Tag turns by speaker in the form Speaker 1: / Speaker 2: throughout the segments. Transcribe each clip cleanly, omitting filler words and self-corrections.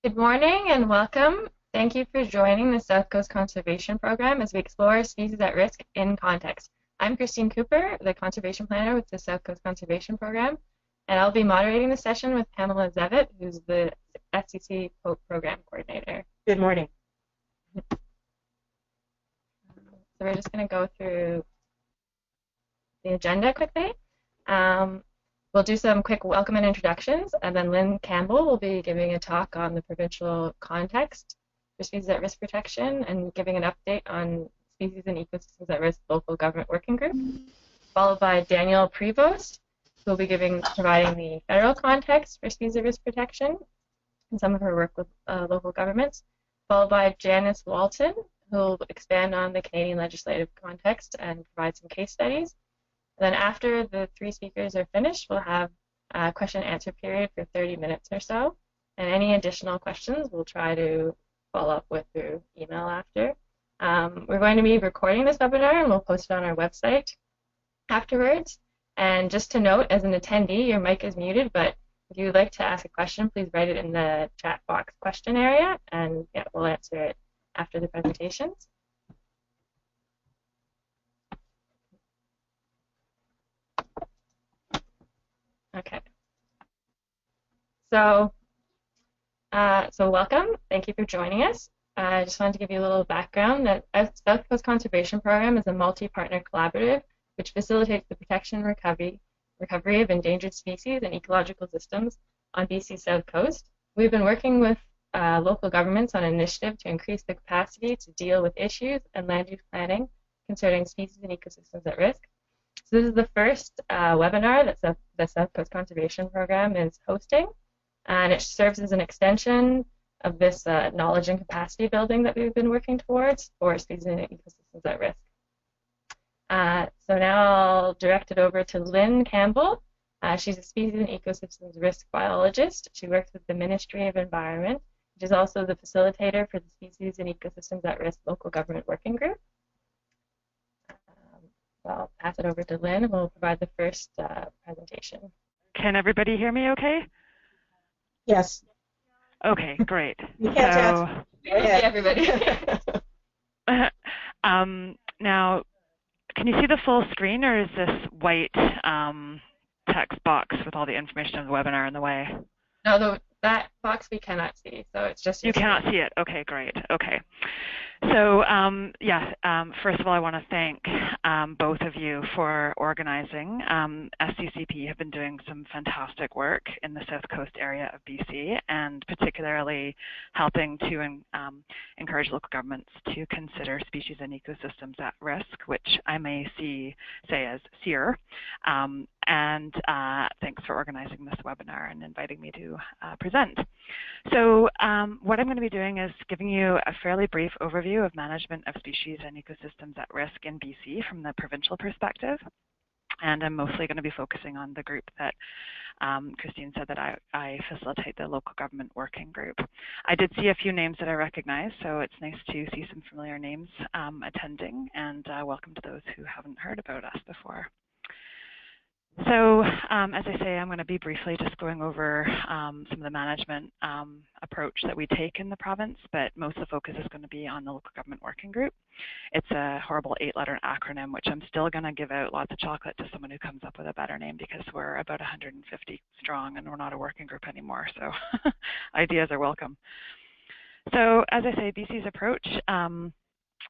Speaker 1: Good morning and welcome. Thank you for joining the South Coast Conservation Program as we explore species at risk in context. I'm Christine Cooper, the Conservation Planner with the South Coast Conservation Program, and I'll be moderating the session with Pamela Zevitt, who's the SCC Program Coordinator.
Speaker 2: Good morning.
Speaker 1: So we're just going to go through the agenda quickly. We'll do some quick welcome and introductions, and then Lynn Campbell will be giving a talk on the provincial context for species at risk protection and giving an update on species and ecosystems at risk local government working group, followed by Danielle Prevost, who will be providing the federal context for species at risk protection and some of her work with local governments, followed by Janice Walton, who will expand on the Canadian legislative context and provide some case studies. Then after the three speakers are finished, we'll have a question and answer period for 30 minutes or so. And any additional questions we'll try to follow up with through email after. We're going to be recording this webinar and we'll post it on our website afterwards. And just to note, as an attendee, your mic is muted, but if you would like to ask a question, please write it in the chat box question area, and yeah, we'll answer it after the presentations. Okay. So welcome. Thank you for joining us. I just wanted to give you a little background that South Coast Conservation Program is a multi-partner collaborative which facilitates the protection and recovery of endangered species and ecological systems on BC's South Coast. We've been working with local governments on an initiative to increase the capacity to deal with issues and land use planning concerning species and ecosystems at risk. So this is the first webinar that the South Coast Conservation Program is hosting, and it serves as an extension of this knowledge and capacity building that we've been working towards for species and ecosystems at risk. So now I'll direct it over to Lynn Campbell. She's a species and ecosystems risk biologist. She works with the Ministry of Environment, which is also the facilitator for the Species and Ecosystems at Risk Local Government Working Group. So I'll pass it over to Lynn, and we'll provide the first presentation.
Speaker 3: Can everybody hear me okay?
Speaker 2: Yes.
Speaker 3: Okay, great.
Speaker 2: You can't
Speaker 1: so, see everybody.
Speaker 3: Now, can you see the full screen, or is this white text box with all the information of the webinar in the way?
Speaker 1: No, that box we cannot see, so it's just
Speaker 3: you cannot see it. Okay, great. Okay. So, first of all, I want to thank both of you for organizing. SCCP have been doing some fantastic work in the South Coast area of BC, and particularly helping to encourage local governments to consider species and ecosystems at risk, which I may say as SEAR. And thanks for organizing this webinar and inviting me to present. So what I'm going to be doing is giving you a fairly brief overview of management of species and ecosystems at risk in BC from the provincial perspective. And I'm mostly going to be focusing on the group that Christine said that I facilitate, the local government working group. I did see a few names that I recognize, so it's nice to see some familiar names attending, and welcome to those who haven't heard about us before. So as I say, I'm going to be briefly just going over some of the management approach that we take in the province, but most of the focus is going to be on the local government working group. It's a horrible 8-letter acronym, which I'm still going to give out lots of chocolate to someone who comes up with a better name, because we're about 150 strong and we're not a working group anymore, so ideas are welcome. So as I say, BC's approach,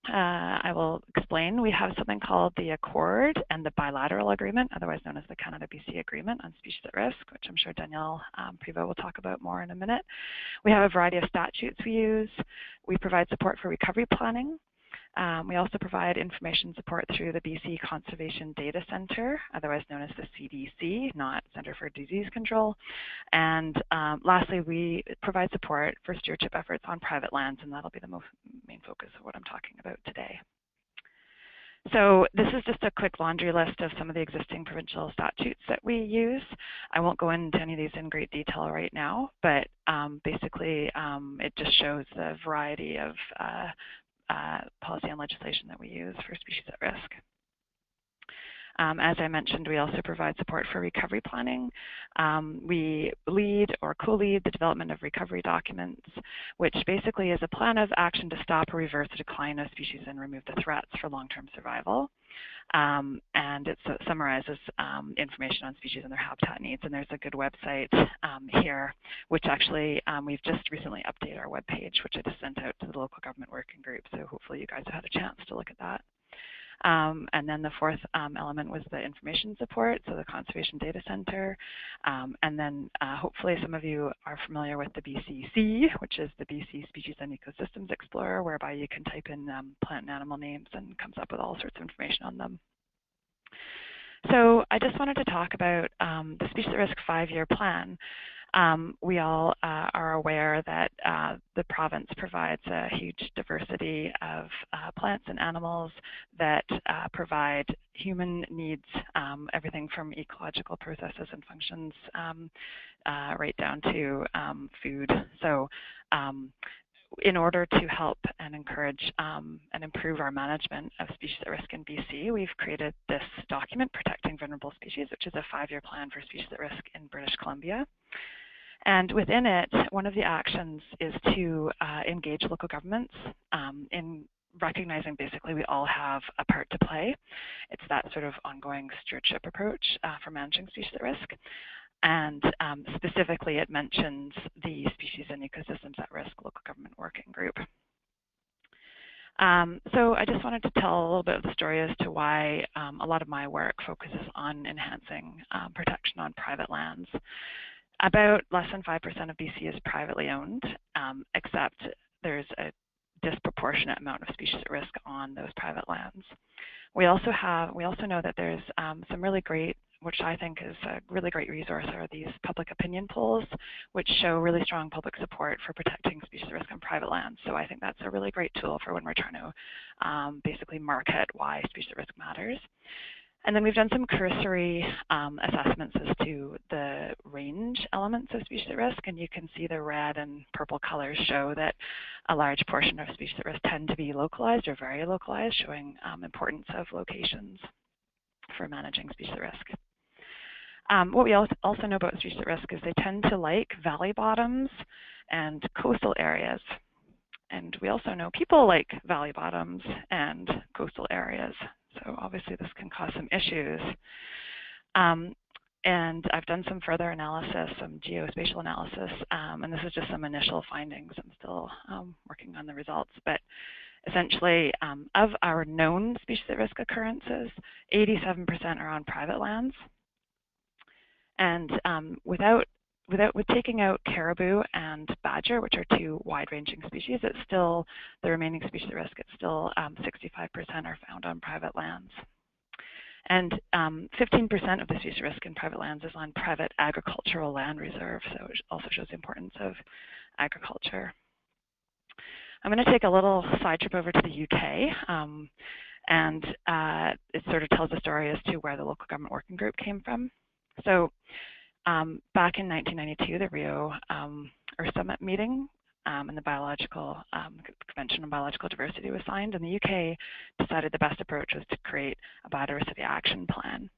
Speaker 3: I will explain. We have something called the Accord and the Bilateral Agreement, otherwise known as the Canada-BC Agreement on Species at Risk, which I'm sure Danielle Prevost will talk about more in a minute. We have a variety of statutes we use. We provide support for recovery planning. We also provide information support through the BC Conservation Data Centre, otherwise known as the CDC, not Centre for Disease Control. And lastly, we provide support for stewardship efforts on private lands, and that'll be the main focus of what I'm talking about today. So this is just a quick laundry list of some of the existing provincial statutes that we use. I won't go into any of these in great detail right now, but basically it just shows the variety of policy and legislation that we use for species at risk. As I mentioned, we also provide support for recovery planning. We lead or co-lead the development of recovery documents, which basically is a plan of action to stop or reverse the decline of species and remove the threats for long-term survival. And it summarizes information on species and their habitat needs. And there's a good website here, which actually we've just recently updated our webpage, which I just sent out to the local government working group. So hopefully you guys have had a chance to look at that. And then the fourth element was the information support, so the Conservation Data Center. And then hopefully some of you are familiar with the BCC, which is the BC Species and Ecosystems Explorer, whereby you can type in plant and animal names and it comes up with all sorts of information on them. So I just wanted to talk about the Species at Risk 5-year plan. We all are aware that the province provides a huge diversity of plants and animals that provide human needs, everything from ecological processes and functions right down to food. So in order to help and encourage and improve our management of species at risk in BC, we've created this document, Protecting Vulnerable Species, which is a 5-year plan for species at risk in British Columbia. And within it, one of the actions is to engage local governments in recognizing basically we all have a part to play. It's that sort of ongoing stewardship approach for managing species at risk. And specifically, it mentions the Species and Ecosystems at Risk Local Government Working Group. So I just wanted to tell a little bit of the story as to why a lot of my work focuses on enhancing protection on private lands. About less than 5% of BC is privately owned, except there's a disproportionate amount of species at risk on those private lands. We also know that there's some really great, which I think is a really great resource, are these public opinion polls, which show really strong public support for protecting species at risk on private lands. So I think that's a really great tool for when we're trying to basically market why species at risk matters. And then we've done some cursory assessments as to the range elements of species at risk, and you can see the red and purple colors show that a large portion of species at risk tend to be localized or very localized, showing importance of locations for managing species at risk. What we also know about species at risk is they tend to like valley bottoms and coastal areas. And we also know people like valley bottoms and coastal areas. So obviously this can cause some issues. And I've done some further analysis, some geospatial analysis, and this is just some initial findings. I'm still working on the results. But essentially, of our known species at risk occurrences, 87% are on private lands. And with taking out caribou and badger, which are two wide-ranging species, it's still, the remaining species at risk, it's still 65% are found on private lands. And 15% of the species at risk in private lands is on private agricultural land reserve, so it also shows the importance of agriculture. I'm going to take a little side trip over to the UK, and it sort of tells a story as to where the local government working group came from. So back in 1992, the Rio Earth Summit meeting and the Convention on Biological Diversity was signed, and the UK decided the best approach was to create a biodiversity action plan.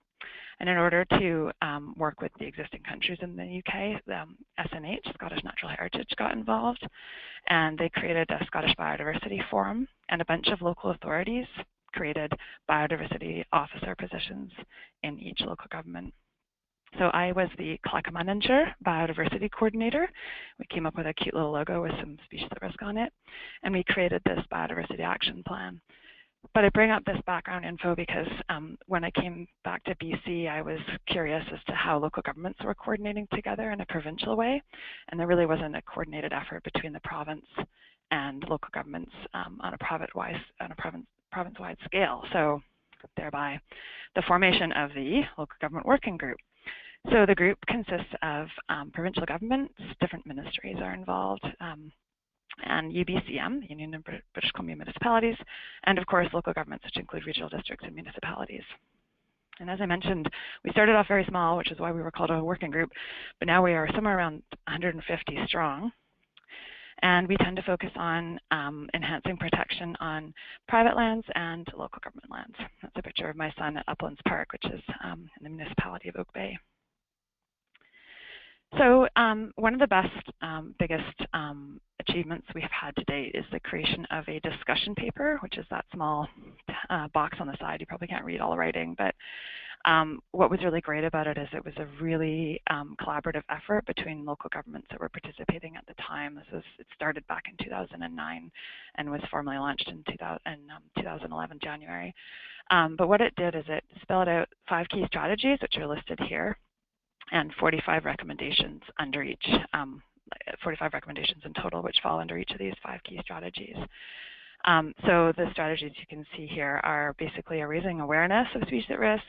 Speaker 3: And in order to work with the existing countries in the UK, the SNH, Scottish Natural Heritage, got involved, and they created a Scottish Biodiversity Forum, and a bunch of local authorities created biodiversity officer positions in each local government. So I was the Clackamunnanshire Biodiversity Coordinator. We came up with a cute little logo with some species at risk on it, and we created this Biodiversity Action Plan. But I bring up this background info because when I came back to BC, I was curious as to how local governments were coordinating together in a provincial way, and there really wasn't a coordinated effort between the province and local governments on a province-wide scale. So thereby the formation of the Local Government Working Group. So the group consists of provincial governments, different ministries are involved, and UBCM, Union of British Columbia Municipalities, and of course local governments, which include regional districts and municipalities. And as I mentioned, we started off very small, which is why we were called a working group, but now we are somewhere around 150 strong. And we tend to focus on enhancing protection on private lands and local government lands. That's a picture of my son at Uplands Park, which is in the municipality of Oak Bay. So one of the best, biggest achievements we have had to date is the creation of a discussion paper, which is that small box on the side. You probably can't read all the writing, but what was really great about it is it was a really collaborative effort between local governments that were participating at the time. It started back in 2009 and was formally launched in 2011 January. But what it did is it spelled out 5 key strategies, which are listed here, and 45 recommendations under each, 45 recommendations in total, which fall under each of these 5 key strategies. So the strategies you can see here are basically raising awareness of species at risk,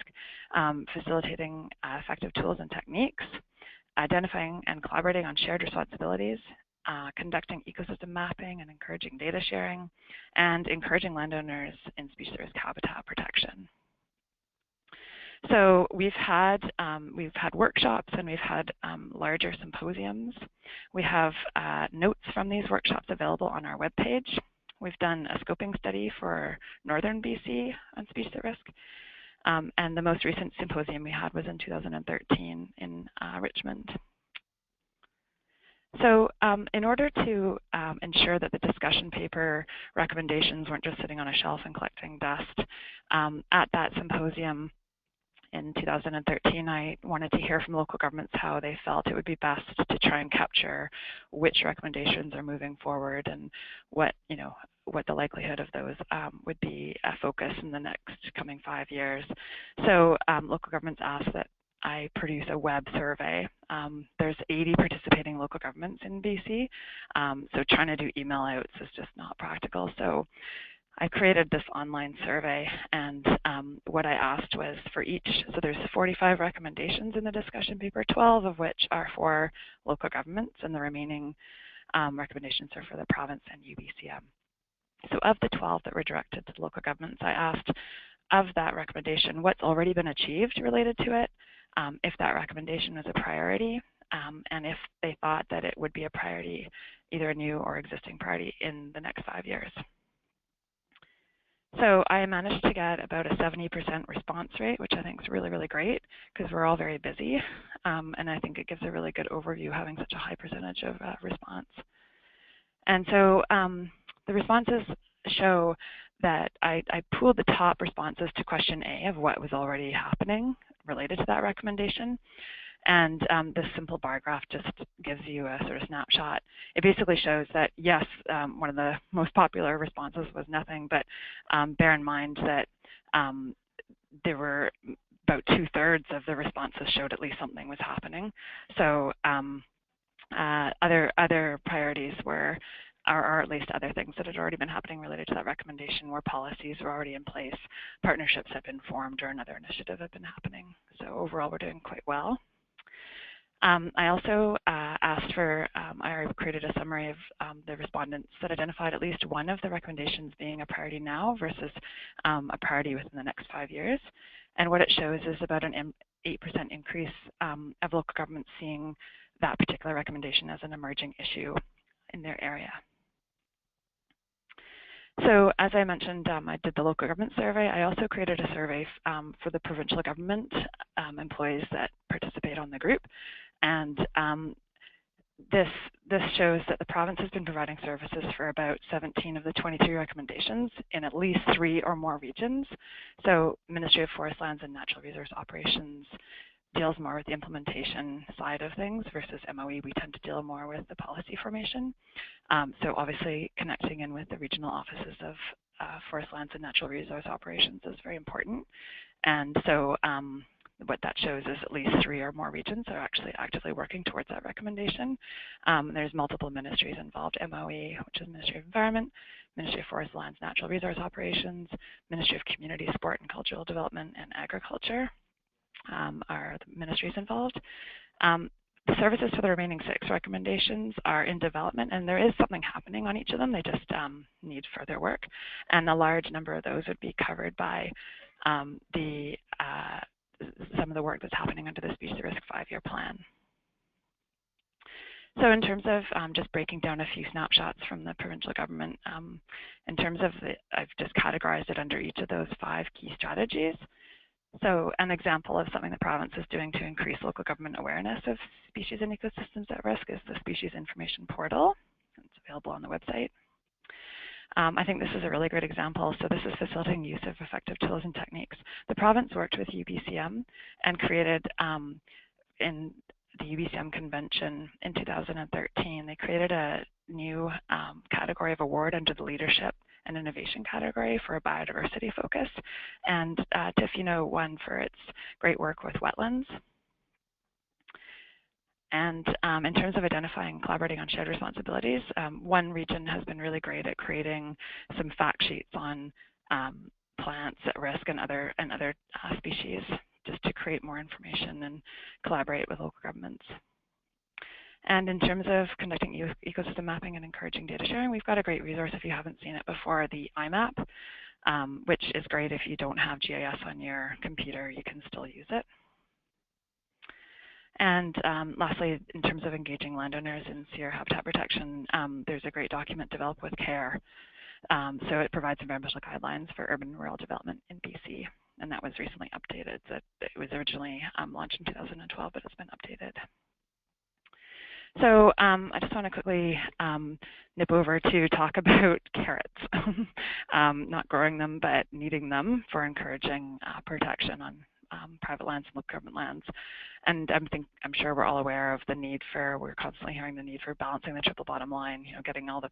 Speaker 3: facilitating effective tools and techniques, identifying and collaborating on shared responsibilities, conducting ecosystem mapping and encouraging data sharing, and encouraging landowners in species at risk habitat protection. So we've had workshops and we've had larger symposiums. We have notes from these workshops available on our webpage. We've done a scoping study for northern BC on species at risk. And the most recent symposium we had was in 2013 in Richmond. So in order to ensure that the discussion paper recommendations weren't just sitting on a shelf and collecting dust, at that symposium in 2013, I wanted to hear from local governments how they felt it would be best to try and capture which recommendations are moving forward and what the likelihood of those would be a focus in the next coming 5 years. So local governments asked that I produce a web survey. There's 80 participating local governments in BC, so trying to do email outs is just not practical. So I created this online survey, and what I asked was for each, so there's 45 recommendations in the discussion paper, 12 of which are for local governments, and the remaining recommendations are for the province and UBCM. So of the 12 that were directed to the local governments, I asked of that recommendation what's already been achieved related to it, if that recommendation was a priority, and if they thought that it would be a priority, either a new or existing priority in the next 5 years. So I managed to get about a 70% response rate, which I think is really, really great because we're all very busy. And I think it gives a really good overview having such a high percentage of response. And so the responses show that I pooled the top responses to question A of what was already happening related to that recommendation. And this simple bar graph just gives you a sort of snapshot. It basically shows that, yes, one of the most popular responses was nothing, but bear in mind that there were about 2/3 of the responses showed at least something was happening. So other priorities were, or at least other things that had already been happening related to that recommendation where policies were already in place, partnerships had been formed, or another initiative had been happening. So overall, we're doing quite well. I also asked for, I created a summary of the respondents that identified at least one of the recommendations being a priority now versus a priority within the next 5 years. And what it shows is about an 8% increase of local governments seeing that particular recommendation as an emerging issue in their area. So as I mentioned, I did the local government survey. I also created a survey for the provincial government employees that participate on the group. And this shows that the province has been providing services for about 17 of the 23 recommendations in at least 3 or more regions. So Ministry of Forest Lands and Natural Resource Operations deals more with the implementation side of things versus MOE. We tend to deal more with the policy formation. So obviously connecting in with the regional offices of Forest Lands and Natural Resource Operations is very important. And so what that shows is at least 3 or more regions are actually actively working towards that recommendation. There's multiple ministries involved, MOE, which is Ministry of Environment, Ministry of Forest Lands, Natural Resource Operations, Ministry of Community, Sport and Cultural Development, and Agriculture are the ministries involved. The services for the remaining 6 recommendations are in development, and there is something happening on each of them. They just need further work. And a large number of those would be covered by some of the work that's happening under the Species at Risk 5-year plan. So in terms of just breaking down a few snapshots from the provincial government, in terms of I've just categorized it under each of those 5 key strategies. So an example of something the province is doing to increase local government awareness of species and ecosystems at risk is the Species Information Portal. It's available on the website. I think this is a really great example. So this is facilitating use of effective tools and techniques. The province worked with UBCM and created, in the UBCM convention in 2013, they created a new category of award under the leadership and innovation category for a biodiversity focus. And Tofino won for its great work with wetlands. And in terms of identifying and collaborating on shared responsibilities, one region has been really great at creating some fact sheets on plants at risk and other species, just to create more information and collaborate with local governments. And in terms of conducting ecosystem mapping and encouraging data sharing, we've got a great resource if you haven't seen it before, the IMAP, which is great if you don't have GIS on your computer, you can still use it. And lastly, in terms of engaging landowners in SEAR habitat protection, there's a great document developed with CARE. So it provides environmental guidelines for urban and rural development in BC. And that was recently updated. So it was originally launched in 2012, but it's been updated. So I just want to quickly nip over to talk about carrots, not growing them, but needing them for encouraging protection on private lands and local government lands. And I'm sure we're all aware of the need for, we're constantly hearing the need for balancing the triple bottom line, getting all the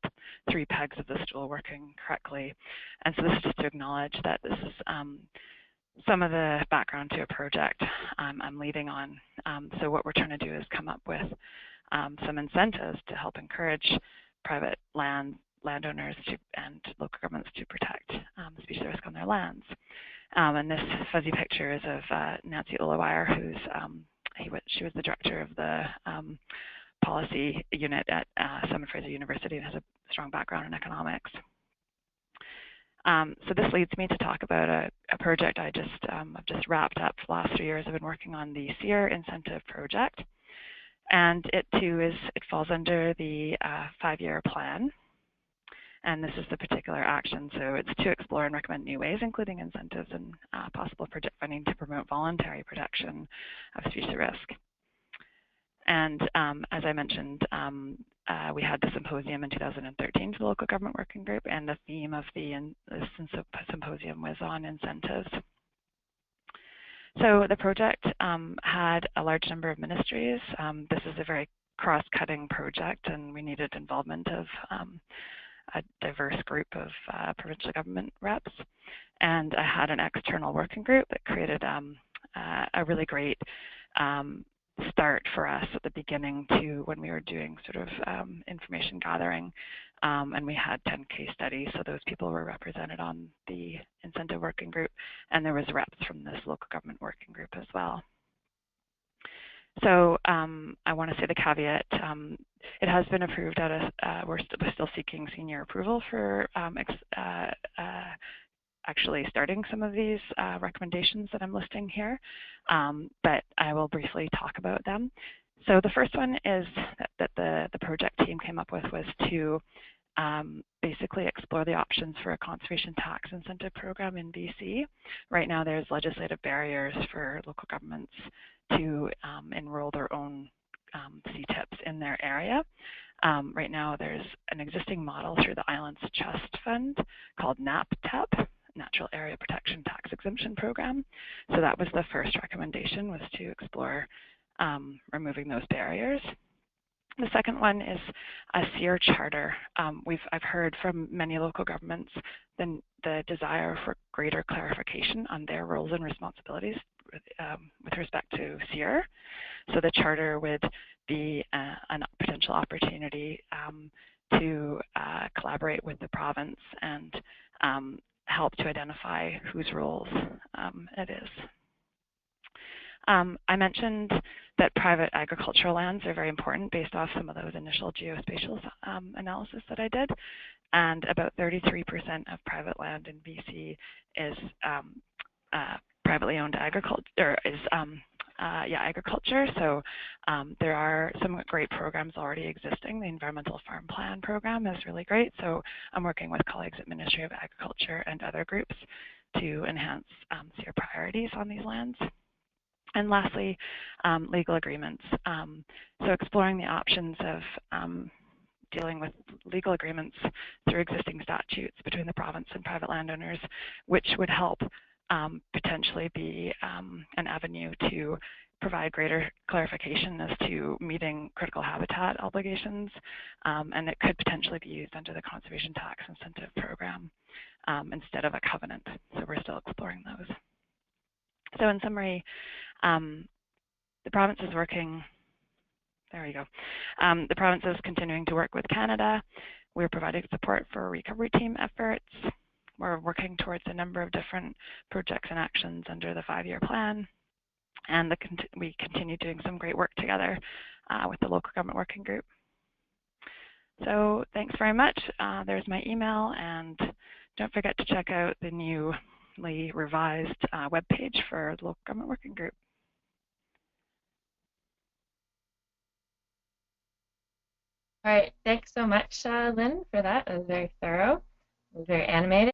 Speaker 3: 3 pegs of the stool working correctly. And so this is just to acknowledge that this is some of the background to a project I'm leading on. So what we're trying to do is come up with some incentives to help encourage private landowners and local governments to protect species risk on their lands. And this fuzzy picture is of Nancy Ulawire, who's she was the director of the policy unit at Simon Fraser University and has a strong background in economics. So this leads me to talk about a project I've just wrapped up. The last 3 years I've been working on the SEAR Incentive project. And it too it falls under the 5-year plan. And this is the particular action. So it's to explore and recommend new ways, including incentives and possible project funding to promote voluntary protection of species risk. And as I mentioned, we had the symposium in 2013 for the local government working group, and the theme of the symposium was on incentives. So the project had a large number of ministries. This is a very cross-cutting project, and we needed involvement of a diverse group of provincial government reps. And I had an external working group that created a really great start for us at the beginning to when we were doing sort of information gathering. And we had 10 case studies, so those people were represented on the incentive working group, and there was reps from this local government working group as well. So I want to say the caveat, it has been approved we're still seeking senior approval for actually starting some of these recommendations that I'm listing here, but I will briefly talk about them. So the first one is that the project team came up with was to basically explore the options for a conservation tax incentive program in BC. Right now there's legislative barriers for local governments to enroll their own CTIPs in their area. Right now there's an existing model through the Islands Trust Fund called NAPTEP, Natural Area Protection Tax Exemption Program. So that was the first recommendation, was to explore removing those barriers. The second one is a SEAR charter. I've heard from many local governments the desire for greater clarification on their roles and responsibilities with respect to SEAR. So the charter would be a potential opportunity to collaborate with the province and help to identify whose roles it is. I mentioned that private agricultural lands are very important based off some of those initial geospatial analysis that I did, and about 33% of private land in BC is privately owned agriculture, is agriculture. So there are some great programs already existing. The Environmental Farm Plan program is really great. So I'm working with colleagues at Ministry of Agriculture and other groups to enhance SEAR priorities on these lands. And lastly, legal agreements. So exploring the options of dealing with legal agreements through existing statutes between the province and private landowners, which would help potentially be an avenue to provide greater clarification as to meeting critical habitat obligations, and it could potentially be used under the Conservation Tax Incentive Program instead of a covenant. So we're still exploring those. So in summary, the province is working. There we go. The province is continuing to work with Canada. We're providing support for recovery team efforts. We're working towards a number of different projects and actions under the 5-year plan. And we continue doing some great work together with the local government working group. So thanks very much. There's my email, and don't forget to check out the newly revised webpage for the local government working group.
Speaker 1: All right, thanks so much, Lynn, for that. It was very thorough, it was very animated.